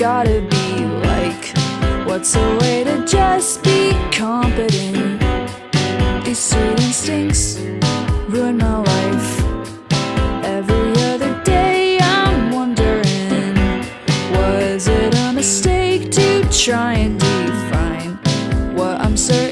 gotta be like? What's a way to just be competent? These sweet instincts ruin my life. Every other day I'm wondering, was it a mistake to try and define what I'm certain